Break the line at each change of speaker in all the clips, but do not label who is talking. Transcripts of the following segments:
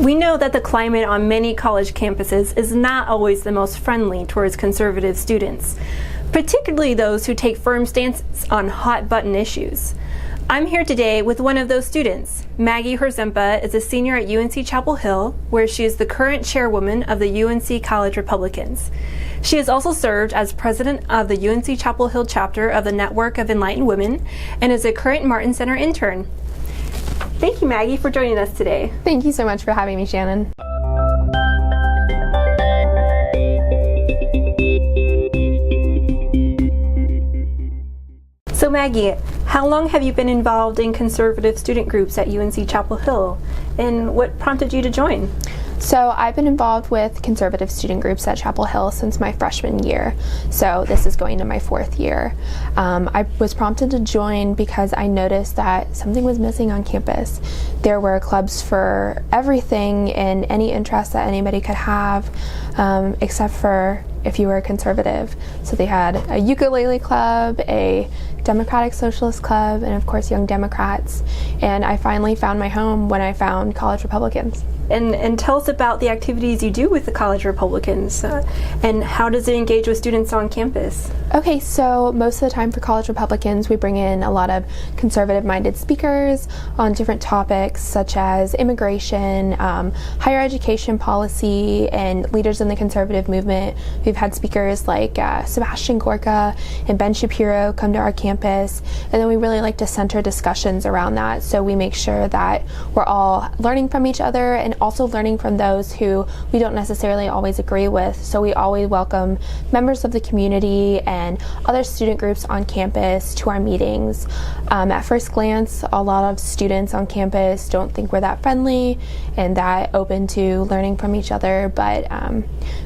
We know that the climate on many college campuses is not always the most friendly towards conservative students, particularly those who take firm stances on hot-button issues. I'm here today with one of those students. Maggie Horzempa is a senior at UNC-Chapel Hill, where she is the current chairwoman of the UNC College Republicans. She has also served as president of the UNC-Chapel Hill chapter of the Network of Enlightened Women and is a current Martin Center intern. Thank you, Maggie, for joining us today.
Thank you so much for having me, Shannon.
So Maggie, how long have you been involved in conservative student groups at UNC-Chapel Hill, and what prompted you to join?
So I've been involved with conservative student groups at Chapel Hill since my freshman year, so this is going to my fourth year. I was prompted to join because I noticed that something was missing on campus. There were clubs for everything and any interest that anybody could have, except for if you were a conservative. So they had a ukulele club, a Democratic Socialist Club, and of course Young Democrats. And I finally found my home when I found College Republicans.
And tell us about the activities you do with the College Republicans, and how does it engage with students on campus?
Okay, so most of the time for College Republicans, we bring in a lot of conservative-minded speakers on different topics such as immigration, higher education policy, and leaders in the conservative movement. We've had speakers like Sebastian Gorka and Ben Shapiro come to our campus, and then we really like to center discussions around that, so we make sure that we're all learning from each other and also learning from those who we don't necessarily always agree with. So we always welcome members of the community and other student groups on campus to our meetings. At first glance, a lot of students on campus don't think we're that friendly and that open to learning from each other, but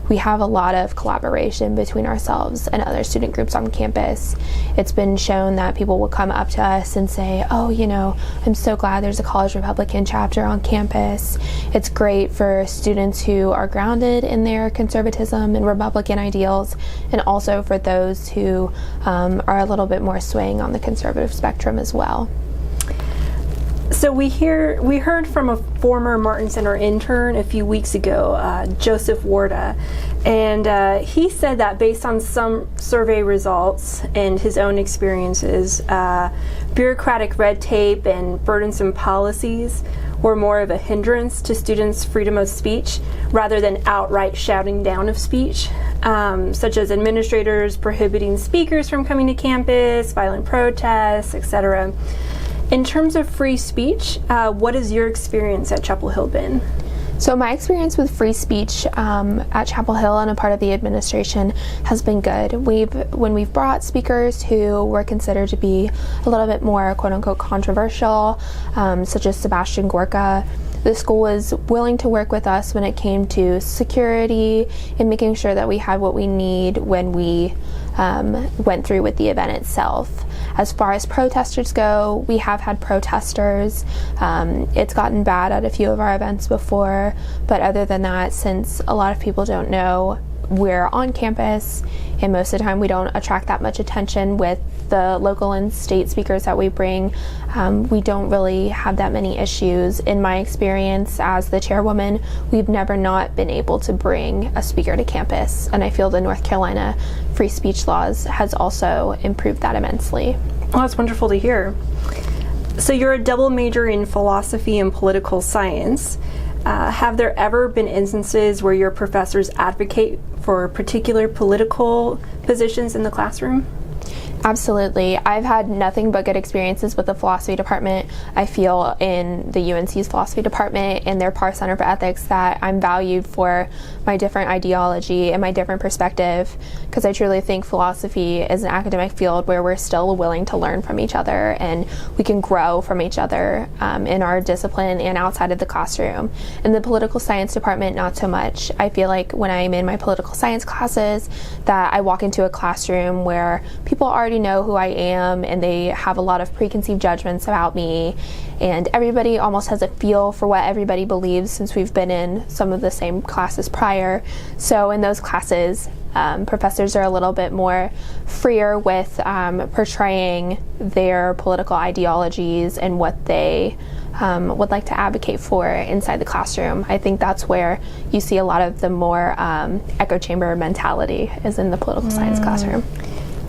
we have a lot of collaboration between ourselves and other student groups on campus. It's been shown that people will come up to us and say, oh, you know, I'm so glad there's a College Republican chapter on campus. It's great for students who are grounded in their conservatism and Republican ideals, and also for those who are a little bit more swaying on the conservative spectrum as well.
So we heard from a former Martin Center intern a few weeks ago, Joseph Warda, and he said that based on some survey results and his own experiences, bureaucratic red tape and burdensome policies were more of a hindrance to students' freedom of speech rather than outright shouting down of speech, such as administrators prohibiting speakers from coming to campus, violent protests, etc. In terms of free speech, what has your experience at Chapel Hill been?
So my experience with free speech at Chapel Hill and a part of the administration has been good. When we've brought speakers who were considered to be a little bit more quote-unquote controversial, such as Sebastian Gorka, the school was willing to work with us when it came to security and making sure that we had what we need when we went through with the event itself. As far as protesters go, we have had protesters. It's gotten bad at a few of our events before, but other than that, since a lot of people don't know we're on campus, and most of the time we don't attract that much attention with the local and state speakers that we bring, we don't really have that many issues. In my experience as the chairwoman, we've never not been able to bring a speaker to campus, and I feel the North Carolina free speech laws has also improved that immensely.
Well, that's wonderful to hear. So you're a double major in philosophy and political science. Have there ever been instances where your professors advocate for particular political positions in the classroom?
Absolutely. I've had nothing but good experiences with the philosophy department. I feel in the UNC's philosophy department and their Parr Center for Ethics that I'm valued for my different ideology and my different perspective, because I truly think philosophy is an academic field where we're still willing to learn from each other and we can grow from each other in our discipline and outside of the classroom. In the political science department, not so much. I feel like when I'm in my political science classes that I walk into a classroom where people already know who I am and they have a lot of preconceived judgments about me, and everybody almost has a feel for what everybody believes since we've been in some of the same classes prior. So in those classes, Professors are a little bit more freer with portraying their political ideologies and what they would like to advocate for inside the classroom. I think that's where you see a lot of the more echo chamber mentality is in the political science classroom.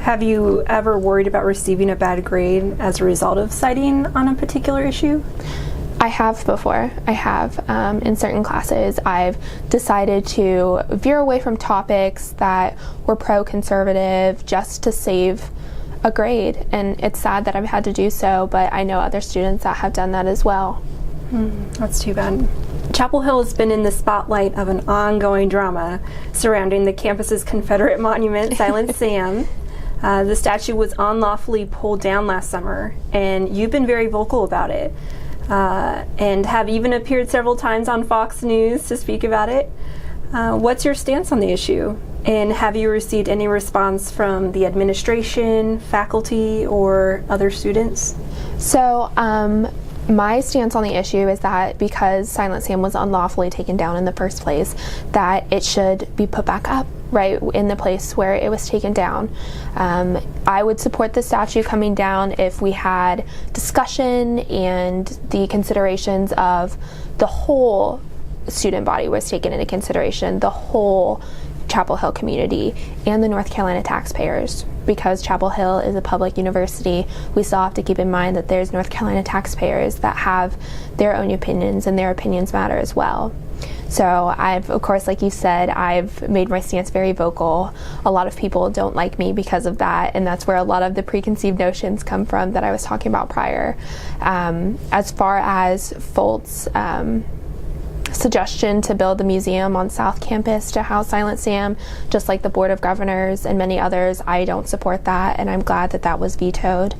Have you ever worried about receiving a bad grade as a result of citing on a particular issue?
I have before. I have. In certain classes, I've decided to veer away from topics that were pro-conservative just to save a grade. And it's sad that I've had to do so, but I know other students that have done that as well.
That's too bad. Chapel Hill has been in the spotlight of an ongoing drama surrounding the campus's Confederate monument, Silent Sam. The statue was unlawfully pulled down last summer, and you've been very vocal about it. And have even appeared several times on Fox News to speak about it. What's your stance on the issue? And have you received any response from the administration, faculty, or other students?
So, my stance on the issue is that because Silent Sam was unlawfully taken down in the first place, that it should be put back up right in the place where it was taken down. I would support the statue coming down if we had discussion and the considerations of the whole student body was taken into consideration, the whole Chapel Hill community and the North Carolina taxpayers. Because Chapel Hill is a public university, we still have to keep in mind that there's North Carolina taxpayers that have their own opinions, and their opinions matter as well. So I've, of course, like you said, I've made my stance very vocal. A lot of people don't like me because of that, and that's where a lot of the preconceived notions come from that I was talking about prior. As far as Folt's suggestion to build the museum on South Campus to house Silent Sam, just like the Board of Governors and many others, I don't support that, and I'm glad that that was vetoed.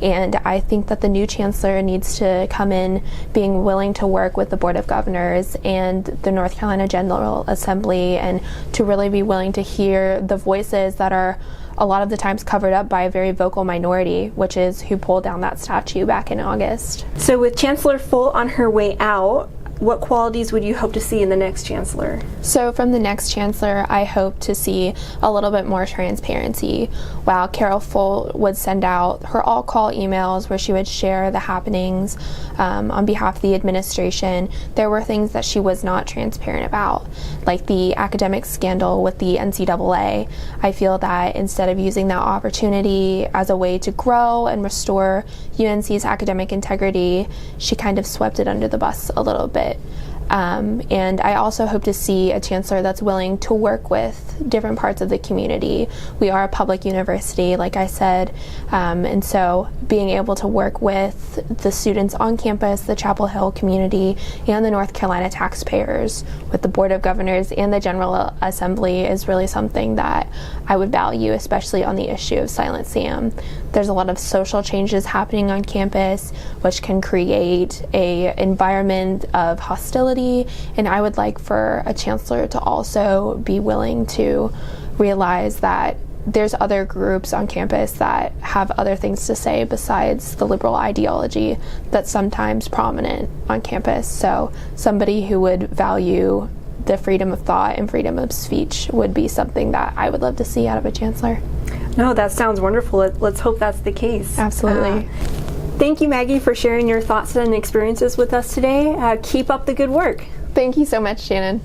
And I think that the new chancellor needs to come in being willing to work with the Board of Governors and the North Carolina General Assembly, and to really be willing to hear the voices that are a lot of the times covered up by a very vocal minority, which is who pulled down that statue back in August.
So with Chancellor Folt on her way out, what qualities would you hope to see in the next chancellor?
So from the next chancellor, I hope to see a little bit more transparency. While Carol Folt would send out her all-call emails where she would share the happenings on behalf of the administration, there were things that she was not transparent about, like the academic scandal with the NCAA. I feel that instead of using that opportunity as a way to grow and restore UNC's academic integrity, she kind of swept it under the bus a little bit. And I also hope to see a chancellor that's willing to work with different parts of the community. We are a public university, like I said, and so being able to work with the students on campus, the Chapel Hill community, and the North Carolina taxpayers, with the Board of Governors and the General Assembly, is really something that I would value, especially on the issue of Silent Sam. There's a lot of social changes happening on campus, which can create an environment of hostility, and I would like for a chancellor to also be willing to realize that there's other groups on campus that have other things to say besides the liberal ideology that's sometimes prominent on campus. So somebody who would value the freedom of thought and freedom of speech would be something that I would love to see out of a chancellor.
No, that sounds wonderful. Let's hope that's the case.
Absolutely.
Thank you, Maggie, for sharing your thoughts and experiences with us today. Keep up the good work.
Thank you so much, Shannon.